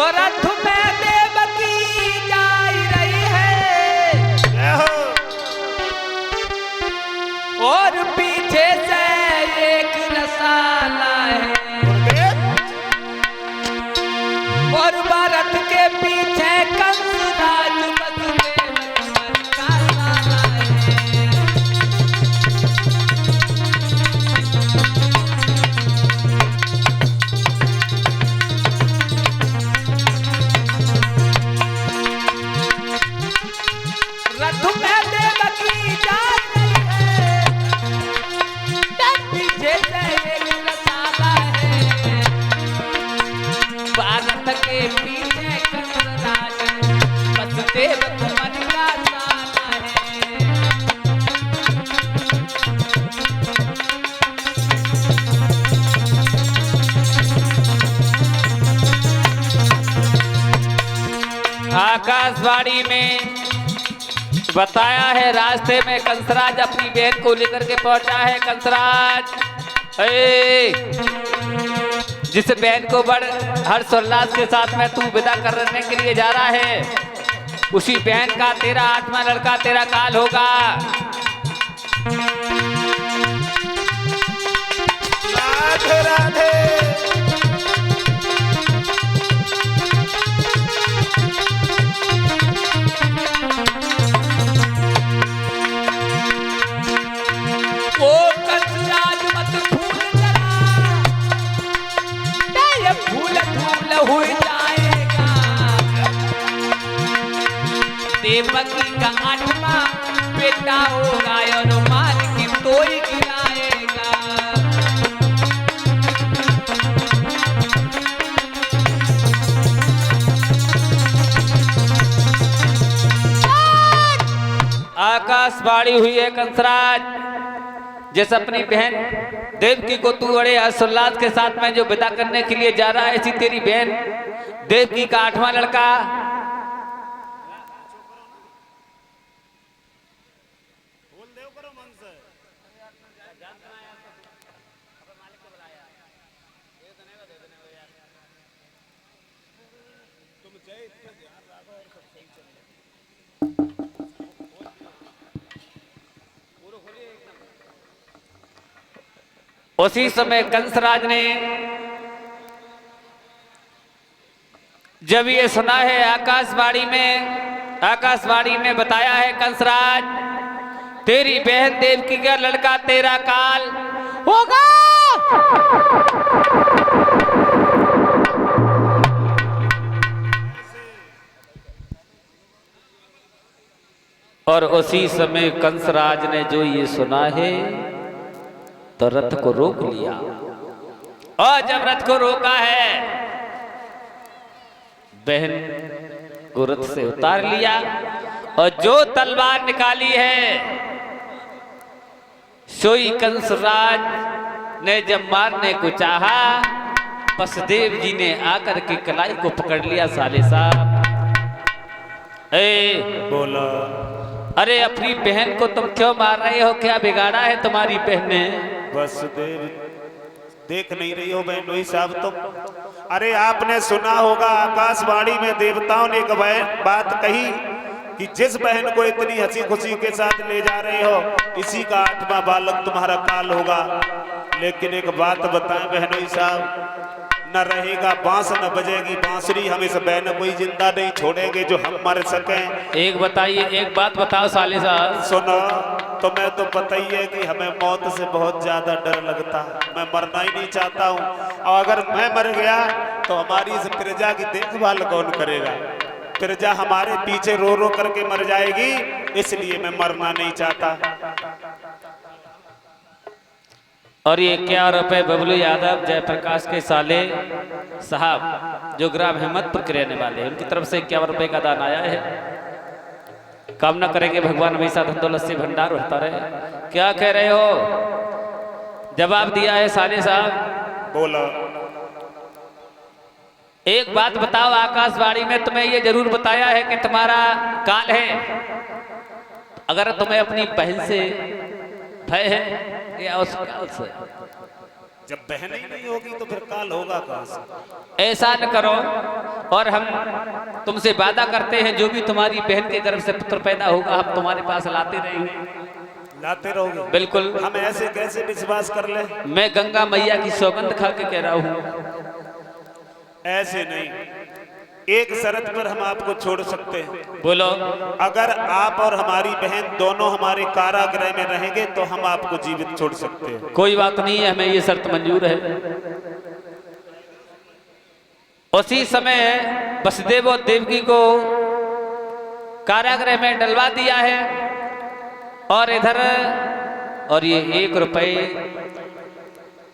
तो रथ में देवकी जा रही है और पीछे से एक रसाला है और भरत के पीछे कंसराज वसुदेव का लाला है। रथ में देवकी जा रही है पीछे से एक रसाला है भारत के पीछे कंसराज वसुदेव कुमार का लाला है। आकाशवाणी में बताया है रास्ते में कंसराज अपनी बहन को लेकर के पहुंचा है। कंसराज जिस बहन को बड़ हर्षोल्लास के साथ में तू विदा करने के लिए जा रहा है उसी बहन का तेरा 8वां लड़का तेरा काल होगा। राधे राधे ओ कंसराज मत भूल जरा ये भूल भूल हो जाएगा। देवकी का 8वां बेटा होगा और मार के तोड़ गिराएगा। आकाशवाणी हुई है कंसराज जिस अपनी बहन देवकी को तू बड़े हर्षोल्लास के साथ में जो विदा करने के लिए जा रहा है ऐसी तेरी बहन देवकी का 8वां लड़का उसी समय कंसराज ने जब ये सुना है आकाशवाणी में बताया है कंसराज तेरी बहन देवकी का लड़का तेरा काल होगा। और उसी समय कंसराज ने जो ये सुना है तो रथ को रोक लिया और जब रथ को रोका है बहन को रथ से उतार लिया और जो तलवार निकाली है सोई कंसराज ने जब मारने को चाहा वसुदेव जी ने आकर के कलाई को पकड़ लिया। साले साहब बोला अरे अपनी बहन को तुम क्यों मार रहे हो? क्या बिगाड़ा है तुम्हारी बहन ने? वसुदेव देख नहीं रही हो बहनोई साहब तुम? अरे आपने सुना होगा आकाशवाणी में देवताओं ने एक बात कही कि जिस बहन को इतनी हंसी खुशी के साथ ले जा रहे हो इसी का 8वां बालक तुम्हारा काल होगा। लेकिन एक बात बताएं बहनोई साहब, न रहेगा बांस न बजेगी बांसुरी, हम इस बहन को ही जिंदा नहीं छोड़ेंगे जो हम मर सकें। एक बताइए, एक बात बताओ साले साहब। सुनो तुम्हें तो पता ही है कि हमें मौत से बहुत ज्यादा डर लगता है, मैं मरना ही नहीं चाहता हूँ। और अगर मैं मर गया तो हमारी इस प्रजा की देखभाल कौन करेगा? प्रजा हमारे पीछे रो रो करके मर जाएगी, इसलिए मैं मरना नहीं चाहता। और ये 11 रुपए बबलू यादव जयप्रकाश के साले साहब जो ग्राम हिम्मतपुर के रहने वाले हैं उनकी तरफ से 51 रुपए का दान आया है। कामना करेंगे भगवान हमेशा धन दौलत से भंडार बढ़ता रहे। क्या कह रहे हो? जवाब दिया है साले साहब। बोला एक बात बताओ, आकाशवाणी में तुम्हें ये जरूर बताया है कि तुम्हारा काल है। अगर तुम्हें अपनी बहन से भय है या उस काल से? जब बहन ही नहीं होगी तो फिर काल होगा कहां से? ऐसा न करो, और हम तुमसे वादा करते हैं जो भी तुम्हारी बहन के गर्भ से पुत्र पैदा होगा हम तुम्हारे पास लाते रहेंगे। लाते रहोगे? बिल्कुल। हम ऐसे कैसे विश्वास कर ले? मैं गंगा मैया की सौगंध खा के कह रहा हूँ। ऐसे नहीं, एक शर्त पर हम आपको छोड़ सकते हैं। बोलो। अगर आप और हमारी बहन दोनों हमारे कारागृह में रहेंगे तो हम आपको जीवित छोड़ सकते हैं। कोई बात नहीं है, हमें ये शर्त मंजूर है। उसी समय वसुदेव और देवकी को कारागृह में डलवा दिया है, और इधर और ये 1 रुपए,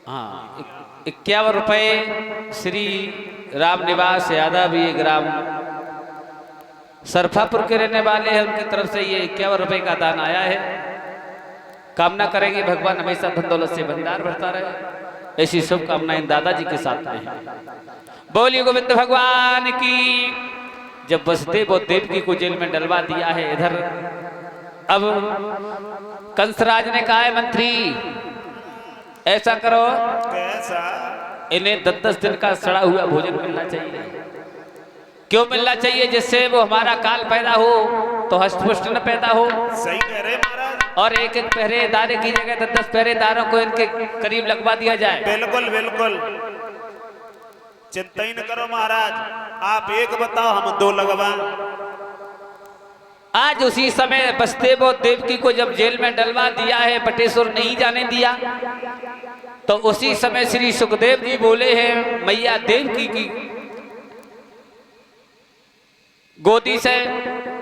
हाँ 51 रुपए श्री राम निवास यादव, ये ग्राम सरफापुर के रहने वाले हैं, उनकी तरफ से ये 51 रुपए का दान आया है। कामना करेंगे भगवान हमेशा धन दौलत से भंडार भरता रहे। ऐसी शुभकामनाएं दादाजी के साथ में है। बोलिए गोविंद भगवान की। जब वसुदेव और देवकी को जेल में डलवा दिया है, इधर अब कंसराज ने कहा है मंत्री ऐसा करो, कैसा? इन्हें 10-10 दिन का सड़ा हुआ भोजन मिलना चाहिए। क्यों मिलना चाहिए? जिससे वो हमारा काल पैदा हो तो हष्टपुष्ट न पैदा हो। सही कह रहे महाराज। और एक एक पहरेदार की जगह 10-10 पहरेदारों को इनके करीब लगवा दिया जाए। बिल्कुल बिल्कुल, चिंता ही न करो महाराज। आप एक बताओ, हम 2 लगवाएं। आज उसी समय वसुदेव और देवकी को जब जेल में डलवा दिया है, बटेश्वर नहीं जाने दिया, तो उसी समय श्री सुखदेव जी बोले हैं मैया देवकी की गोदी से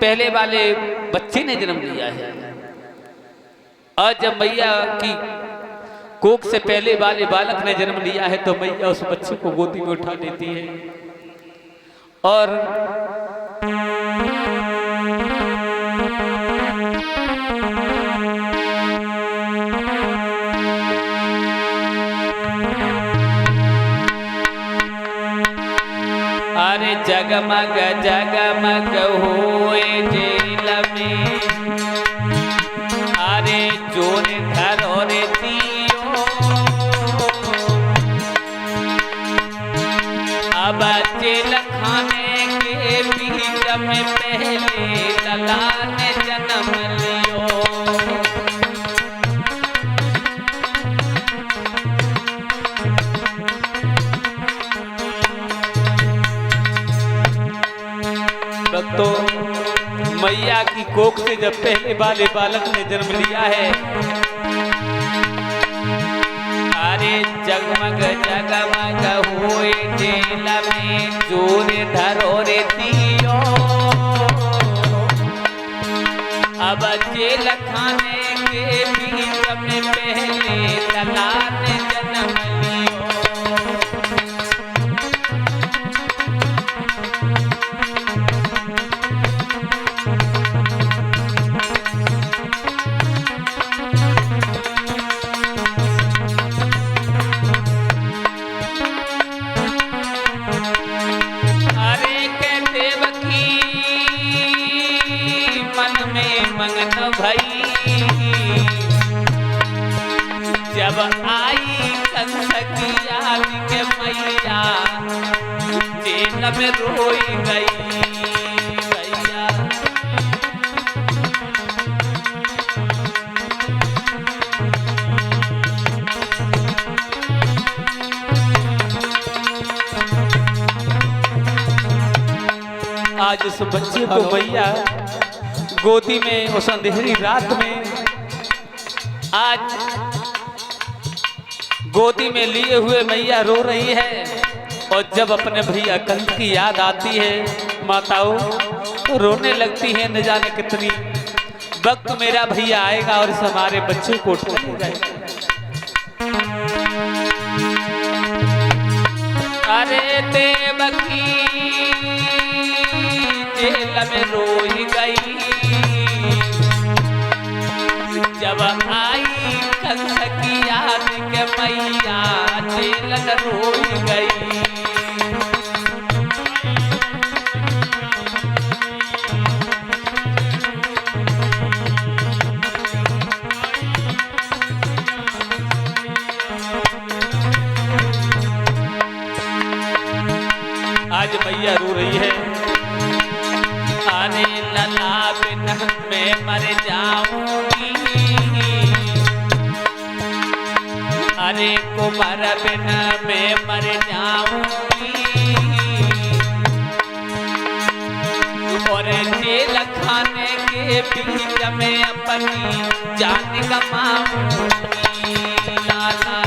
पहले वाले बच्चे ने जन्म लिया है। और जब मैया की कोख से पहले वाले बालक ने जन्म लिया है तो मैया उस बच्चे को गोदी में उठा लेती है और अरे जगमग जगमग होए जेल में, अरे चोर घर और दियो, अब जेल खाने के बीच में पहले लला ने जन्म लियो। तो मैया की कोख से जब पहले वाले बालक ने जन्म लिया है, अरे जगमग जगमग होए जेल में चोर धरोरे दियो, अब जेल खाने के बीच में पहले लला ने जन्म लियो। मंगन भई जब आई कंस की याद के मैया जेल में रोई गई भैया। आज उस बच्चे को मैया गोदी में उस अंधेरी रात में आज गोदी में लिए हुए मैया रो रही है। और जब अपने भैया कंस की याद आती है माताओं तो रोने लगती है। न जाने कितनी वक्त मेरा भैया आएगा और इस हमारे बच्चे को उठा ले जाएगा। अरे देवकी जेल में रोई गई जब आई कंस की याद के मैया जेल में रोई गई। मैया रो रही है। अरे लला बिन मैं मर जाऊंगी, अरे कुमार बिन मैं मर जाऊंगी, और जेल खाने के बीच में अपनी जान गंवाऊंगी। लाला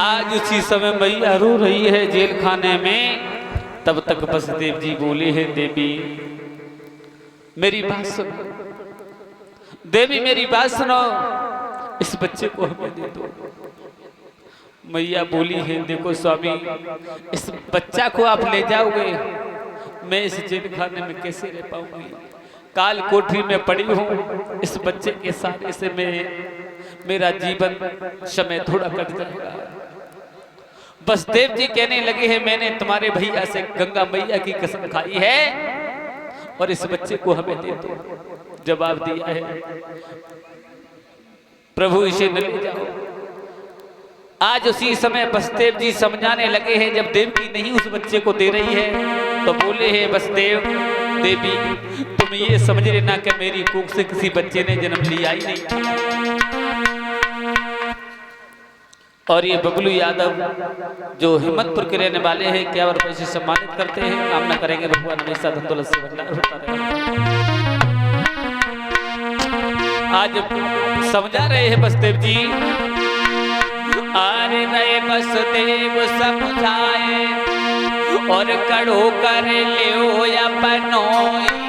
आज उसी समय मैया रो रही है जेल खाने में। तब तक बसदेव जी बोले हैं, देवी मेरी बात सुनो, देवी मेरी बात सुनो, इस बच्चे को हमें दे दो। मैया बोली है, देखो स्वामी, इस बच्चा को आप ले जाओगे, मैं इस जेल खाने में कैसे रह पाऊंगी? काल कोठरी में पड़ी हूँ, इस बच्चे के साथ से मेरा जीवन समय थोड़ा कट जाएगा। बसदेव जी कहने लगे हैं, मैंने तुम्हारे भैया से गंगा मैया की कसम खाई है और इस बच्चे को हमें दे दो। जवाब दिया है, प्रभु इसे न ले जाओ। आज उसी समय बसदेव जी समझाने लगे हैं, जब देवी नहीं उस बच्चे को दे रही है तो बोले हैं, बसदेव देवी तुम ये समझ लेना कि मेरी कुख से किसी बच्चे ने जन्म लिया ही नहीं। और ये बबलू यादव जो हिम्मतपुर के रहने वाले हैं, क्या रुपए से सम्मानित करते हैं। कामना करेंगे भगवान हमेशा धन दौलत से भंडार होता रहे। आज समझा रहे हैं बसदेव जी, अरे नए बसदेव समझाए और कड़ो कर लियो या बनोई।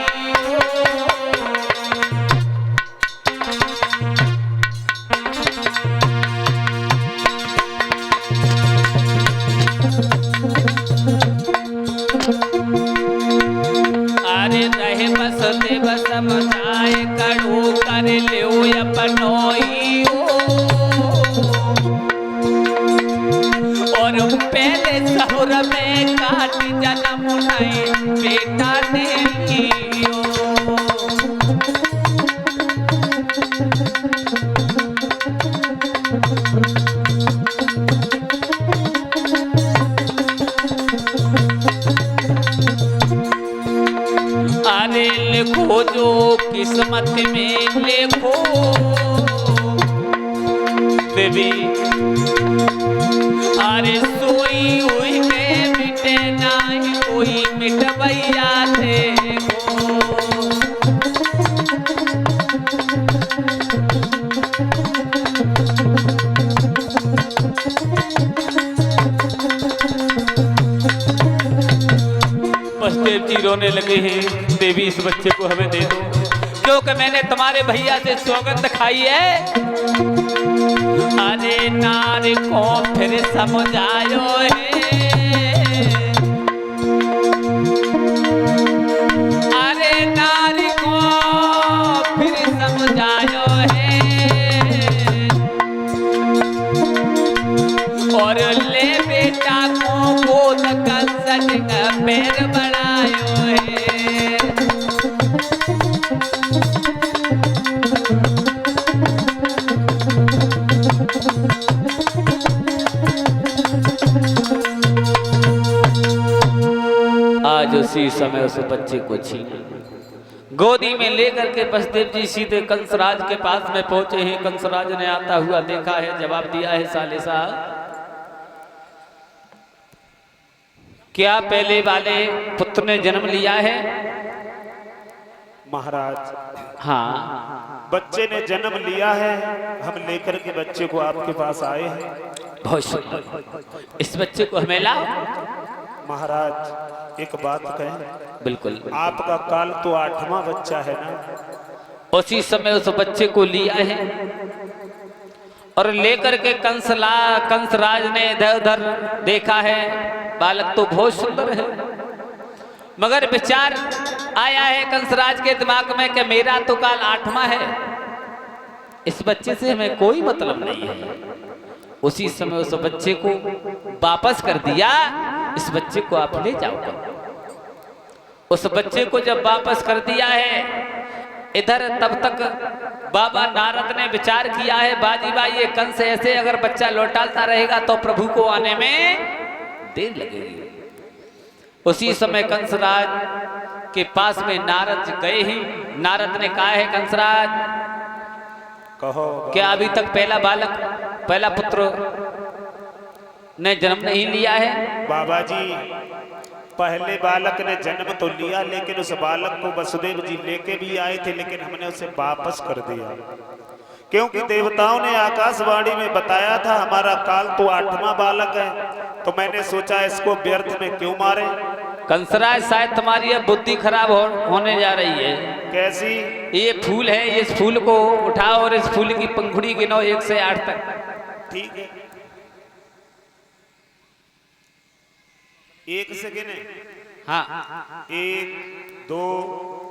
अरे रहे बसदेव समझाए कड़ो कर लियो या बनोई। और पहले सहुर में काट जन्म नहीं बेटा ने लियो। अरे लिखो जो किस्मत में लिखो देवी, अरे सोई हुई में मिटे नहीं कोई मिटवैया देखो। बसदेव जी रोने लगे हैं, देवी इस बच्चे को हमें दे दो, क्योंकि मैंने तुम्हारे भैया से सौगंध खाई है। अरे नारी को फिर समझायो है, अरे नारी को फिर समझायो है, और ले बेटा को गोद कंसन का पैर बढ़ायो है। आज उसी समय उस बच्चे को छीन गोदी में लेकर के बसदेव जी सीधे कंसराज के पास में पहुंचे हैं। कंसराज ने आता हुआ देखा है, जवाब दिया है, साले साहब क्या पहले वाले पुत्र ने जन्म लिया है? महाराज हाँ, बच्चे ने जन्म लिया है, हम लेकर के बच्चे को आपके पास आए हैं। बहुत सुंदर, इस बच्चे को हमें लाओ। महाराज एक बात कहें, बिल्कुल। आपका काल तो 8वां बच्चा है ना? उसी समय उस बच्चे को लिया है और लेकर के कंसराज ने इधर उधर देखा है। बालक तो बहुत सुंदर है, मगर विचार आया है कंसराज के दिमाग में कि मेरा तो काल 8वां है, इस बच्चे से हमें कोई मतलब नहीं है। उसी समय उस बच्चे को वापस कर दिया, इस बच्चे को आप ले जाओ। उस बच्चे को जब वापस कर दिया है, इधर तब तक बाबा नारद ने विचार किया है, बाजी भाई ये कंस ऐसे अगर बच्चा लौटाता रहेगा तो प्रभु को आने में देर लगेगी। उसी समय कंसराज के पास में नारद गए ही। नारद ने कहा है, कंसराज कहो क्या अभी तक पहला बालक, पहला पुत्र ने जन्म नहीं लिया है? बाबा जी, पहले बालक ने जन्म तो लिया, लेकिन उस बालक को वसुदेव जी लेके भी आए थे, लेकिन हमने उसे वापस कर दिया, क्योंकि देवताओं ने आकाशवाणी में बताया था हमारा काल तो 8वां बालक है, तो मैंने सोचा इसको व्यर्थ में क्यों मारे। कंसराज शायद तुम्हारी अब बुद्धि खराब होने जा रही है। कैसी? ये फूल है, इस फूल को उठाओ और इस फूल की पंखुड़ी गिनो 1 से 8 तक। ठीक है, 1 से गिने? हाँ। 1 2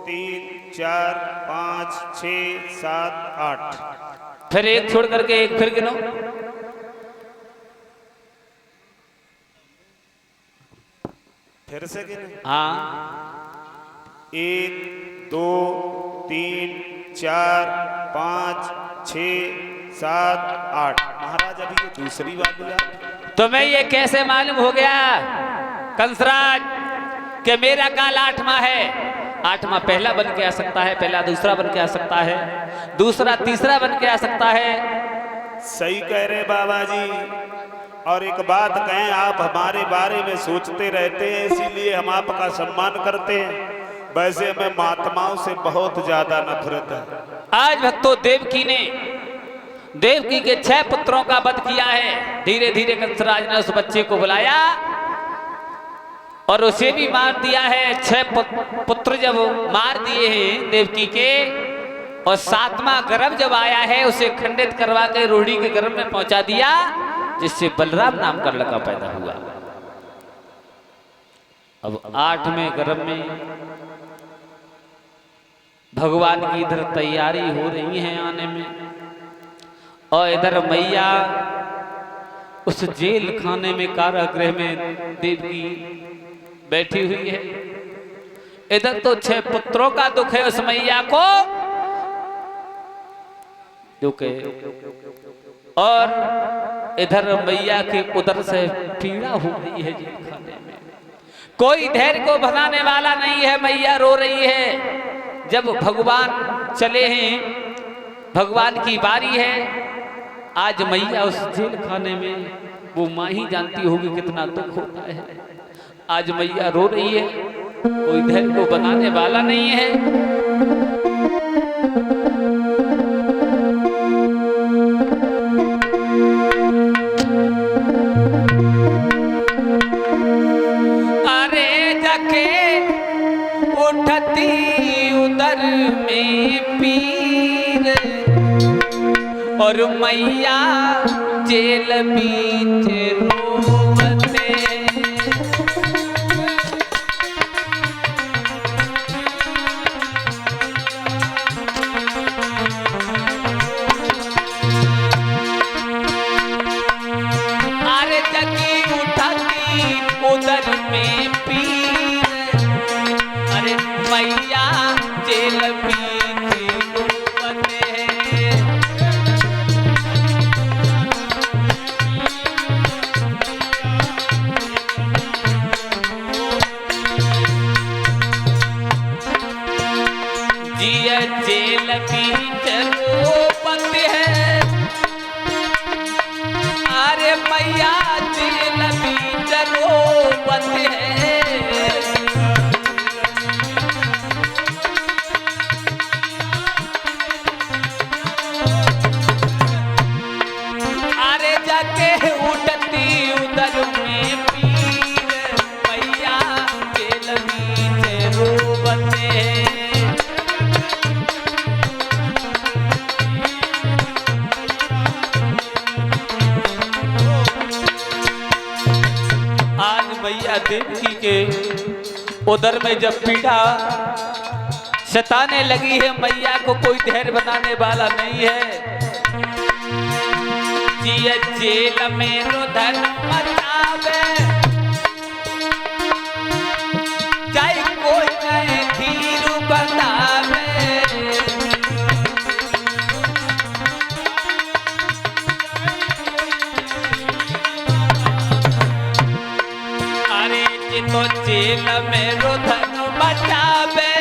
3 4 5 6 7 8। फिर 1 छोड़ करके 1 फिर गिनो। फिर से गिने? हाँ। 1 2 3 4 5 6 7 8। महाराज अभी ये दूसरी बात है। तुम्हें ये कैसे मालूम हो गया कंसराज कि मेरा काल 8वां है? 8वां पहला बन के आ सकता है, पहला दूसरा बन के आ सकता है, दूसरा तीसरा बन के आ सकता है। सही कह रहे बाबा जी। और एक बात कहें, आप हमारे बारे में सोचते रहते हैं, इसीलिए हम आपका सम्मान करते हैं। वैसे हमें महात्माओं से बहुत ज्यादा नफरत है। आज भक्तों देवकी ने देवकी के 6 पुत्रों का वध किया है। धीरे धीरे कंसराज ने उस बच्चे को बुलाया और उसे भी मार दिया है। 6 पुत्र जब मार दिए हैं देवकी के, और 7वां गर्भ जब आया है उसे खंडित करवा के रोहिणी के गर्भ में पहुंचा दिया, जिससे बलराम नाम का लड़का पैदा हुआ। अब 8वें गर्भ में भगवान की इधर तैयारी हो रही है आने में, और इधर मैया उस जेल खाने में, कारागृह में देवकी बैठी हुई है। इधर तो 6 पुत्रों का दुख है उस मैया को, दुख है, और इधर मैया के उदर से पीड़ा हो रही है जेल खाने में। कोई धैर्य को बनाने वाला नहीं है, मैया रो रही है। जब भगवान चले हैं, भगवान की बारी है, आज मैया उस जेल खाने में, वो माँ ही जानती होगी कितना दुख होता है। आज मैया रो रही है, कोई धैर्य को बनाने वाला नहीं है। अरे जाके उठती उदर में पीर, और मैया जेल बीच रोवते। अरे जगी उठती उदर में पीर, अरे मैया जेल बीच रोवते। जिया जेल बीच रोवत है, अरे मैया जेल बीच रोवत है। अरे जाके उठती उदर में पीर, मैया जेल बीच रोवत है। मैया देवकी के उदर में जब पीड़ा सताने लगी है, मैया को कोई धैर्य बनाने वाला नहीं है। जिया जेल में रुदन मचावे, चाहे कोई न तो जेल में रुधन बचावे,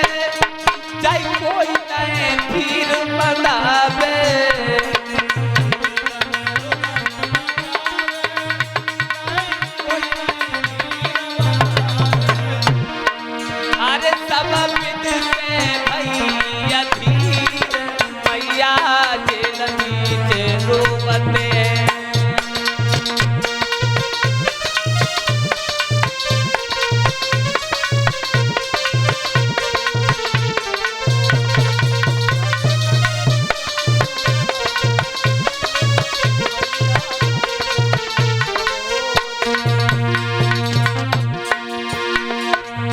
चाहे कोई नए फिर बतावे। अरे सब विध से भैया धीर, मैया जेल नीचे रोवते।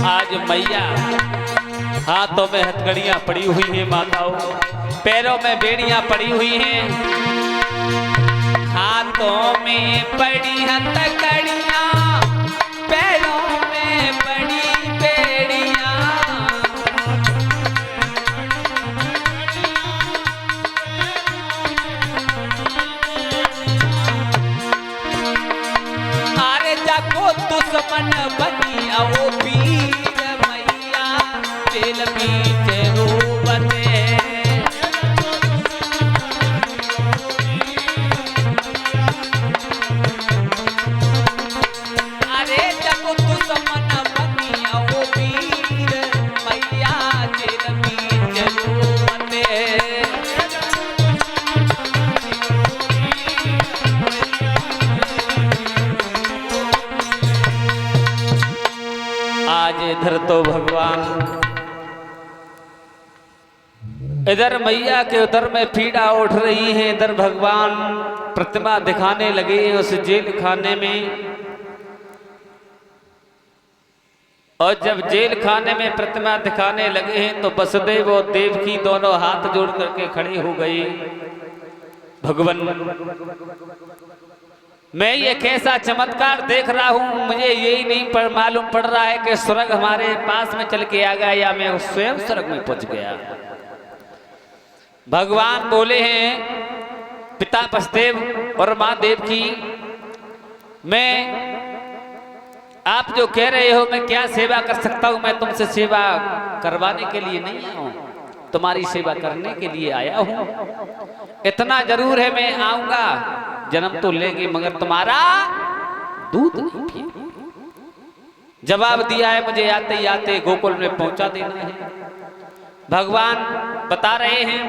आज मैया हाथों में हथकड़ियां पड़ी हुई हैं माताओं, पैरों में बेड़ियां पड़ी हुई हैं, हाथों में पड़ी हथकड़ियां, पैरों में पड़ी बेड़ियां। अरे जाको दुश्मन बनिया वो पीर मैया जेल बीच रोवते। अरे जाको दुश्मन बनिया वो पीर मैया जेल बीच रोवते। आज इधर तो भगवान, इधर मैया के उधर में पीड़ा उठ रही है, इधर भगवान प्रतिमा दिखाने लगे हैं उस जेल खाने में। और जब जेल खाने में प्रतिमा दिखाने लगे हैं तो वसुदेव और देवकी दोनों हाथ जोड़ करके खड़े हो गए। भगवान, मैं ये कैसा चमत्कार देख रहा हूं, मुझे यही नहीं मालूम पड़ रहा है कि स्वर्ग हमारे पास में चल के आ गया या मैं स्वयं स्वर्ग में पहुंच गया। भगवान बोले हैं पिता वसुदेव और मां देवकी, मैं आप जो कह रहे हो मैं क्या सेवा कर सकता हूं, मैं तुमसे सेवा करवाने के लिए नहीं आया हूं, तुम्हारी सेवा करने के लिए आया हूं। इतना जरूर है मैं आऊंगा, जन्म तो लेंगे मगर तुम्हारा दूध नहीं पिएंगे। जवाब दिया है मुझे आते आते गोकुल में पहुंचा देना है। भगवान बता रहे हैं,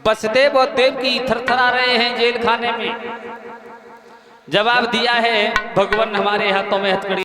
वसुदेव और देवकी थरथरा रहे हैं जेल खाने में। जवाब दिया है भगवान, हमारे हाथों में हथकड़ी